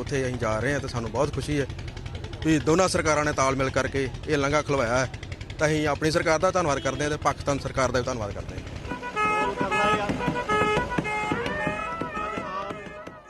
ਉੱਥੇ ਅਸੀਂ ਜਾ ਰਹੇ ਹਾਂ ਤੇ ਸਾਨੂੰ ਬਹੁਤ ਖੁਸ਼ੀ ਹੈ ਵੀ ਦੋਨਾਂ ਸਰਕਾਰਾਂ ਨੇ ਤਾਲਮੇਲ ਕਰਕੇ ਇਹ ਲੰਘਾ ਖਲਵਾਇਆ ਹੈ। ਤਾਂ ਅਸੀਂ ਆਪਣੀ ਸਰਕਾਰ ਦਾ ਧੰਨਵਾਦ ਕਰਦੇ ਹਾਂ ਤੇ ਪਾਕਿਸਤਾਨ ਸਰਕਾਰ ਦਾ ਵੀ ਧੰਨਵਾਦ ਕਰਦੇ ਹਾਂ।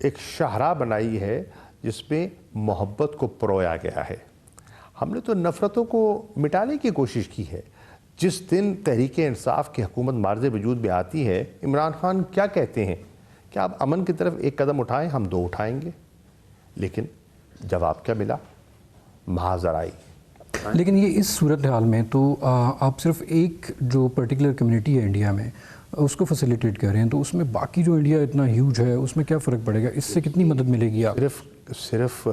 ایک شاہراہ بنائی ہے جس میں محبت کو پرویا گیا ہے. ہم نے تو نفرتوں کو مٹانے کی کوشش کی ہے. جس دن تحریک انصاف کی حکومت مارز وجود میں آتی ہے، عمران خان کیا کہتے ہیں کہ آپ امن کی طرف ایک قدم اٹھائیں، ہم 2 اٹھائیں گے. لیکن جواب کیا ملا؟ محاذرائی. لیکن یہ اس صورتحال میں تو آپ صرف ایک جو پرٹیکولر کمیونٹی ہے انڈیا میں اس کو فیسیلیٹیٹ کر رہے ہیں، تو اس میں باقی جو انڈیا اتنا ہیوج ہے اس میں کیا فرق پڑے گا؟ اس سے کتنی مدد ملے گی؟ آپ صرف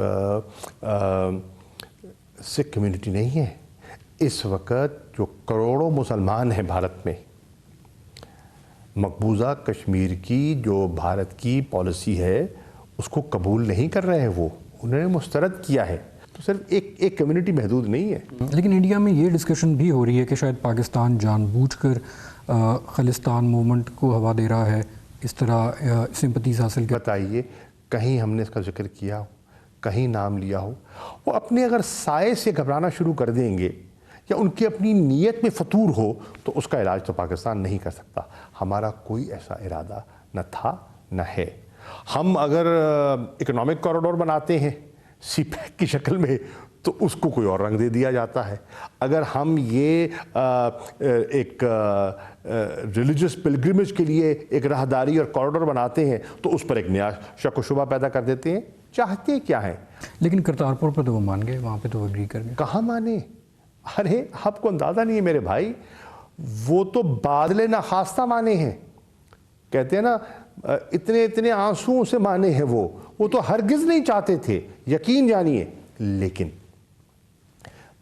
سکھ کمیونٹی نہیں ہے. اس وقت جو کروڑوں مسلمان ہیں بھارت میں، مقبوضہ کشمیر کی جو بھارت کی پالیسی ہے اس کو قبول نہیں کر رہے ہیں. وہ انہوں نے مسترد کیا ہے. تو صرف ایک کمیونٹی محدود نہیں ہے. لیکن انڈیا میں یہ ڈسکشن بھی ہو رہی ہے کہ شاید پاکستان جان بوجھ کر خالصتان موومنٹ کو ہوا دے رہا ہے، اس طرح سمپتیز حاصل کر. بتائیے کہیں ہم نے اس کا ذکر کیا ہو، کہیں نام لیا ہو؟ وہ اپنے اگر سائے سے گھبرانا شروع کر دیں گے یا ان کی اپنی نیت میں فطور ہو تو اس کا علاج تو پاکستان نہیں کر سکتا. ہمارا کوئی ایسا ارادہ نہ تھا نہ ہے. ہم اگر اکنامک کوریڈور بناتے ہیں سی پیک کی شکل میں تو اس کو کوئی اور رنگ دے دیا جاتا ہے. اگر ہم یہ ایک ریلیجس پلگرمیج کے لیے ایک راہداری اور کوریڈور بناتے ہیں تو اس پر ایک نیا شک و شبہ پیدا کر دیتے ہیں. چاہتے کیا ہیں؟ لیکن کرتارپور پر تو وہ مان گئے، وہاں پہ تو اگری کر گئے. کہاں مانے؟ ارے آپ کو اندازہ نہیں ہے میرے بھائی، وہ تو بادل ناخواستہ مانے ہیں. کہتے ہیں نا اتنے آنسوؤں سے مانے ہیں. وہ تو ہرگز نہیں چاہتے تھے، یقین جانیے. لیکن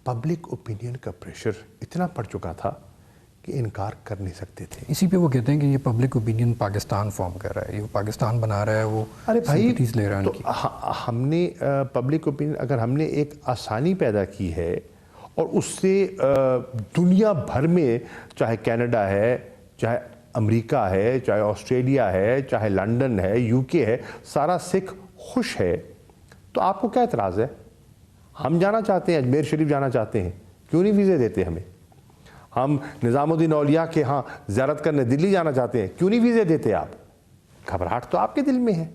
پبلک اوپینین کا پریشر اتنا پڑ چکا تھا کہ انکار کر نہیں سکتے تھے. اسی پہ وہ کہتے ہیں کہ یہ پبلک اوپینین پاکستان فارم کر رہا ہے، یہ پاکستان بنا رہا ہے، وہ ارے بھائی سمپتیز لے رہا ہے. تو ہم نے پبلک اوپینین اگر ہم نے ایک آسانی پیدا کی ہے اور اس سے دنیا بھر میں چاہے کینیڈا ہے، چاہے امریکہ ہے، چاہے آسٹریلیا ہے، چاہے لنڈن ہے، یو کے ہے، سارا سکھ خوش ہے، تو آپ کو کیا اعتراض ہے؟ ہم جانا چاہتے ہیں، اجمیر شریف جانا چاہتے ہیں، کیوں نہیں ویزے دیتے ہمیں؟ ہم نظام الدین اولیاء کے ہاں زیارت کرنے دلی جانا چاہتے ہیں، کیوں نہیں ویزے دیتے آپ؟ گھبراہٹ تو آپ کے دل میں ہے.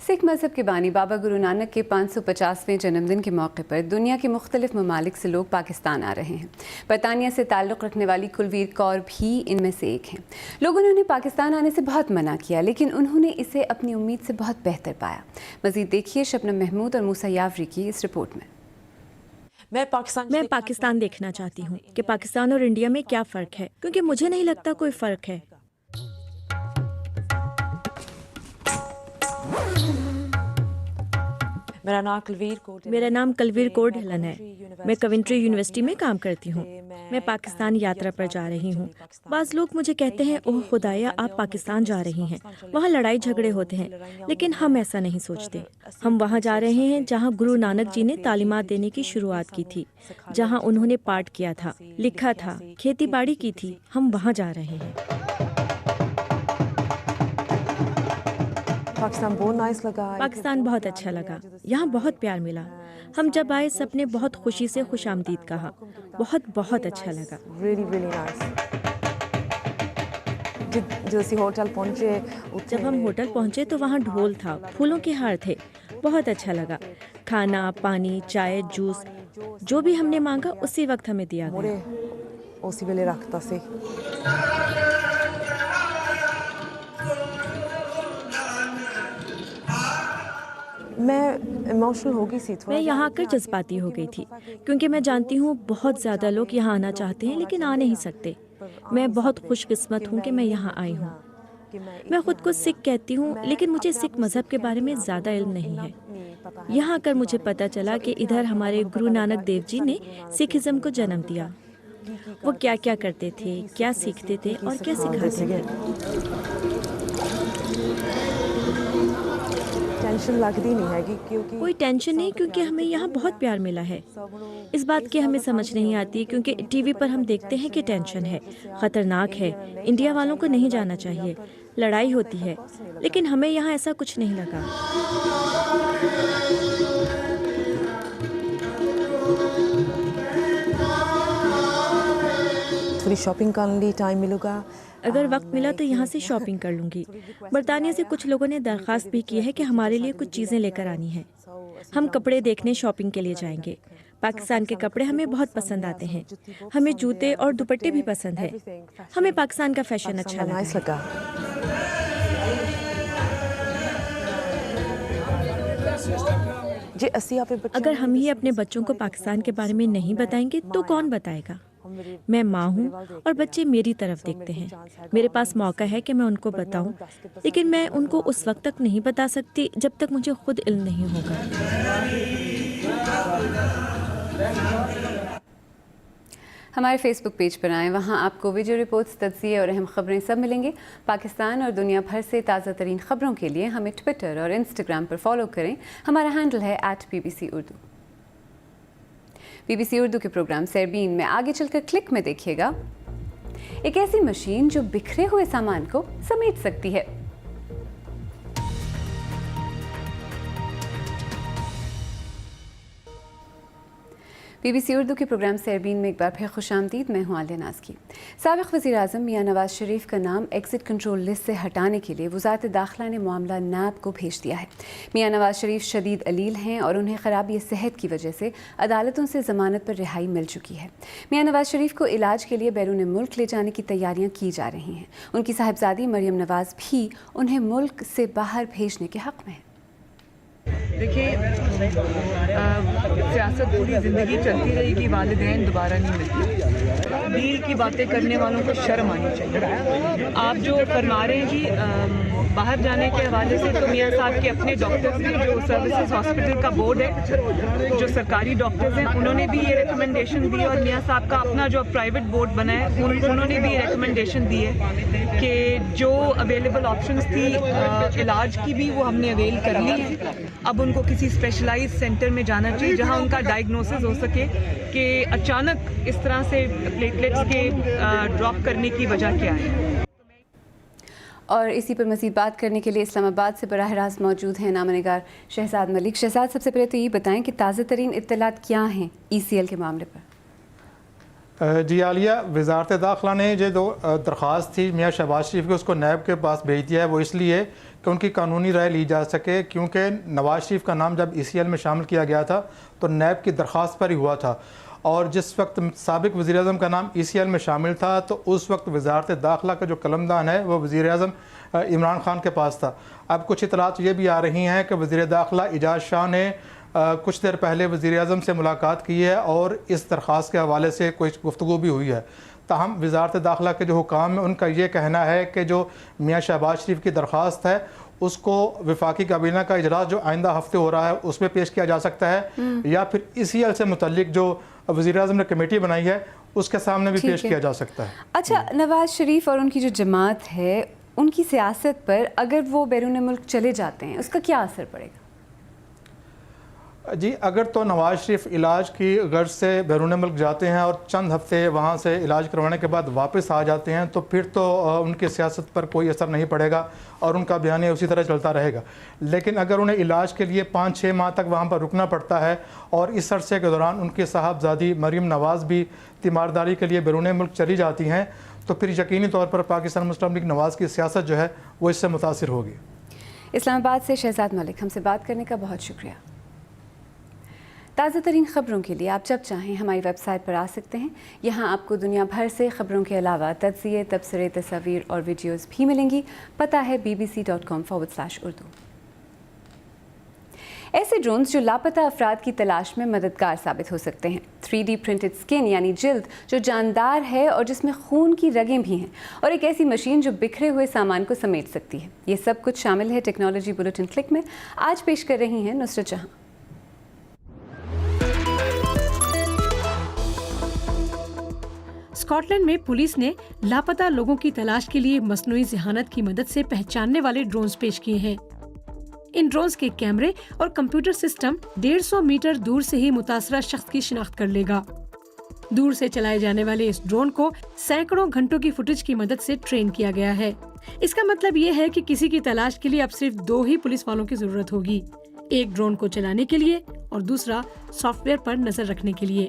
سکھ مذہب کے بانی بابا گرو نانک کے 550ویں جنم دن کے موقع پر دنیا کے مختلف ممالک سے لوگ پاکستان آ رہے ہیں. برطانیہ سے تعلق رکھنے والی کلویر کور بھی ان میں سے ایک ہیں. لوگوں نے انہیں پاکستان آنے سے بہت منع کیا، لیکن انہوں نے اسے اپنی امید سے بہت بہتر پایا. مزید دیکھیے شبنم محمود اور موسیٰ یاوری کی اس رپورٹ میں. میں پاکستان دیکھنا چاہتی ہوں کہ پاکستان اور انڈیا میں کیا فرق ہے، کیونکہ مجھے نہیں لگتا کوئی فرق ہے. میرا نام کلویر کور ڈھلن ہے. میں کوینٹری یونیورسٹی میں کام کرتی ہوں. میں پاکستان یاترا پر جا رہی ہوں. بعض لوگ مجھے کہتے ہیں اوہ خدایا آپ پاکستان جا رہی ہیں، وہاں لڑائی جھگڑے ہوتے ہیں، لیکن ہم ایسا نہیں سوچتے. ہم وہاں جا رہے ہیں جہاں گرو نانک جی نے تعلیمات دینے کی شروعات کی تھی، جہاں انہوں نے پاٹ کیا تھا، لکھا تھا، کھیتی باڑی کی تھی. ہم وہاں جا رہے ہیں. پاکستان بہت اچھا لگا، یہاں بہت پیار ملا. ہم جب آئے سب نے بہت خوشی سے خوش آمدید کہا. بہت بہت اچھا لگا. جب ہم ہوٹل پہنچے تو وہاں ڈھول تھا، پھولوں کے ہار تھے. بہت اچھا لگا. کھانا، پانی، چائے، جوس جو بھی ہم نے مانگا اسی وقت ہمیں دیا گیا. میں یہاں آ کر جذباتی ہو گئی تھی، کیونکہ میں جانتی ہوں بہت زیادہ لوگ یہاں آنا چاہتے ہیں لیکن آ نہیں سکتے. میں بہت خوش قسمت ہوں کہ میں یہاں آئی ہوں. میں خود کو سکھ کہتی ہوں، لیکن مجھے سکھ مذہب کے بارے میں زیادہ علم نہیں ہے. یہاں آ کر مجھے پتہ چلا کہ ادھر ہمارے گرو نانک دیو جی نے سکھ ازم کو جنم دیا. وہ کیا کیا کرتے تھے، کیا سیکھتے تھے اور کیا سکھاتے تھے. کوئی ٹینشن نہیں، کیونکہ ہمیں یہاں بہت پیار ملا ہے. اس بات کی ہمیں سمجھ نہیں آتی کیونکہ ٹی وی پر ہم دیکھتے ہیں کہ ٹینشن ہے، خطرناک ہے، انڈیا والوں کو نہیں جانا چاہیے، لڑائی ہوتی ہے، لیکن ہمیں یہاں ایسا کچھ نہیں لگا. تھوڑی شاپنگ کرنے لی ٹائم ملے گا. اگر وقت ملا تو یہاں سے شاپنگ کر لوں گی. برطانیہ سے کچھ لوگوں نے درخواست بھی کی ہے کہ ہمارے لیے کچھ چیزیں لے کر آنی ہیں. ہم کپڑے دیکھنے شاپنگ کے لیے جائیں گے. پاکستان کے کپڑے ہمیں بہت پسند آتے ہیں. ہمیں جوتے اور دوپٹے بھی پسند ہیں. ہمیں پاکستان کا فیشن اچھا لگا ہے. اگر ہم ہی اپنے بچوں کو پاکستان کے بارے میں نہیں بتائیں گے تو کون بتائے گا؟ میں ماں ہوں اور بچے میری طرف دیکھتے ہیں. میرے پاس موقع ہے کہ میں ان کو بتاؤں، لیکن میں ان کو اس وقت تک نہیں بتا سکتی جب تک مجھے خود علم نہیں ہوگا. ہمارے فیس بک پیج پر آئیں، وہاں آپ کو ویڈیو رپورٹس، تجزیے اور اہم خبریں سب ملیں گے. پاکستان اور دنیا بھر سے تازہ ترین خبروں کے لیے ہمیں ٹویٹر اور انسٹاگرام پر فالو کریں. ہمارا ہینڈل ہے @BBC اردو. BBC اردو کے پروگرام سیربین میں آگے چل کر کلک میں دیکھیے گا ایک ایسی مشین جو بکھرے ہوئے سامان کو سمیٹ سکتی ہے. BBC اردو کے پروگرام سیربین میں ایک بار پھر خوش آمدید. میں ہوں عالیہ نازکی. سابق وزیر اعظم میاں نواز شریف کا نام ایگزٹ کنٹرول لسٹ سے ہٹانے کے لیے وزارت داخلہ نے معاملہ نیب کو بھیج دیا ہے. میاں نواز شریف شدید علیل ہیں اور انہیں خرابی صحت کی وجہ سے عدالتوں سے ضمانت پر رہائی مل چکی ہے. میاں نواز شریف کو علاج کے لیے بیرون ملک لے جانے کی تیاریاں کی جا رہی ہیں. ان کی صاحبزادی مریم نواز بھی انہیں ملک سے باہر بھیجنے کے حق میں ہے. دیکھیے، سیاست پوری زندگی چلتی رہے گی، والدین دوبارہ نہیں ملتے. ڈیل کی باتیں کرنے والوں کو شرم آنی چاہیے. آپ جو فرما رہے ہیں جی باہر جانے کے حوالے سے، تو میاں صاحب کے اپنے ڈاکٹرز ہیں جو سروسز ہاسپٹل کا بورڈ ہے، جو سرکاری ڈاکٹرز ہیں، انہوں نے بھی یہ ریکمنڈیشن دی. اور میاں صاحب کا اپنا جو پرائیویٹ بورڈ بنا ہے، انہوں نے بھی یہ ریکمنڈیشن دی ہے کہ جو اویلیبل آپشنز تھی علاج کی بھی وہ ہم نے اویل کر لی ہے. اب ان کو کسی اسپیشلائز سینٹر میں جانا چاہیے جہاں ان کا ڈائگنوسس ہو سکے کہ اچانک اس طرح سے پلیٹلیٹس کے ڈراپ کرنے کی وجہ کیا ہے. اور اسی پر مزید بات کرنے کے لیے اسلام آباد سے براہ راست موجود ہیں نامہ نگار شہزاد ملک. شہزاد، سب سے پہلے تو یہ بتائیں کہ تازہ ترین اطلاعات کیا ہیں ECL کے معاملے پر؟ جی عالیہ، وزارت داخلہ نے جو درخواست تھی میاں شہباز شریف کی، اس کو نیب کے پاس بھیج دیا ہے. وہ اس لیے کہ ان کی قانونی رائے لی جا سکے، کیونکہ نواز شریف کا نام جب ECL میں شامل کیا گیا تھا تو نیب کی درخواست پر ہی ہوا تھا، اور جس وقت سابق وزیر اعظم کا نام ECL میں شامل تھا تو اس وقت وزارت داخلہ کا جو قلمدان ہے وہ وزیر اعظم عمران خان کے پاس تھا. اب کچھ اطلاعات یہ بھی آ رہی ہیں کہ وزیر داخلہ اعجاز شاہ نے کچھ دیر پہلے وزیر اعظم سے ملاقات کی ہے اور اس درخواست کے حوالے سے کوئی گفتگو بھی ہوئی ہے. تاہم وزارت داخلہ کے جو حکام ہیں ان کا یہ کہنا ہے کہ جو میاں شہباز شریف کی درخواست ہے اس کو وفاقی کابینہ کا اجلاس جو آئندہ ہفتے ہو رہا ہے اس میں پیش کیا جا سکتا ہے، یا پھر ECL سے متعلق جو وزیر اعظم نے کمیٹی بنائی ہے اس کے سامنے بھی پیش کیا جا سکتا ہے. اچھا، نواز شریف اور ان کی جو جماعت ہے ان کی سیاست پر اگر وہ بیرون ملک چلے جاتے ہیں اس کا کیا اثر پڑے گا؟ جی، اگر تو نواز شریف علاج کی غرض سے بیرون ملک جاتے ہیں اور چند ہفتے وہاں سے علاج کروانے کے بعد واپس آ جاتے ہیں تو پھر تو ان کی سیاست پر کوئی اثر نہیں پڑے گا اور ان کا بیانیہ اسی طرح چلتا رہے گا. لیکن اگر انہیں علاج کے لیے 5-6 ماہ تک وہاں پر رکنا پڑتا ہے اور اس عرصے کے دوران ان کی صاحبزادی مریم نواز بھی تیمارداری کے لیے بیرون ملک چلی جاتی ہیں تو پھر یقینی طور پر پاکستان مسلم لیگ نواز کی سیاست جو ہے وہ اس سے متاثر ہوگی. اسلام آباد سے شہزاد ملک، ہم سے بات کرنے کا بہت شکریہ. تازہ ترین خبروں کے لیے آپ جب چاہیں ہماری ویب سائٹ پر آ سکتے ہیں. یہاں آپ کو دنیا بھر سے خبروں کے علاوہ تجزیے، تبصرے، تصاویر اور ویڈیوز بھی ملیں گی. پتہ ہے bbc.com/urdu. ایسے ڈرونز جو لاپتہ افراد کی تلاش میں مددگار ثابت ہو سکتے ہیں. 3D پرنٹڈ اسکن یعنی جلد جو جاندار ہے اور جس میں خون کی رگیں بھی ہیں، اور ایک ایسی مشین جو بکھرے ہوئے سامان کو سمیٹ سکتی ہے. یہ سب کچھ شامل ہے ٹیکنالوجی بلیٹن کلک میں. آج پیش کر رہی ہیں نصرت جہاں. اسکاٹ لینڈ میں پولیس نے لاپتہ لوگوں کی تلاش کے لیے مصنوعی ذہانت کی مدد سے پہچاننے والے ڈرونز پیش کیے ہیں. ان ڈرونز کے کیمرے اور کمپیوٹر سسٹم 150 میٹر دور سے ہی متاثرہ شخص کی شناخت کر لے گا. دور سے چلائے جانے والے اس ڈرون کو سینکڑوں گھنٹوں کی فوٹیج کی مدد سے ٹرین کیا گیا ہے. اس کا مطلب یہ ہے کہ کسی کی تلاش کے لیے اب صرف 2 ہی پولیس والوں کی ضرورت ہوگی، ایک ڈرون کو چلانے کے لیے اور دوسرا سافٹ ویئر پر نظر رکھنے کے لیے.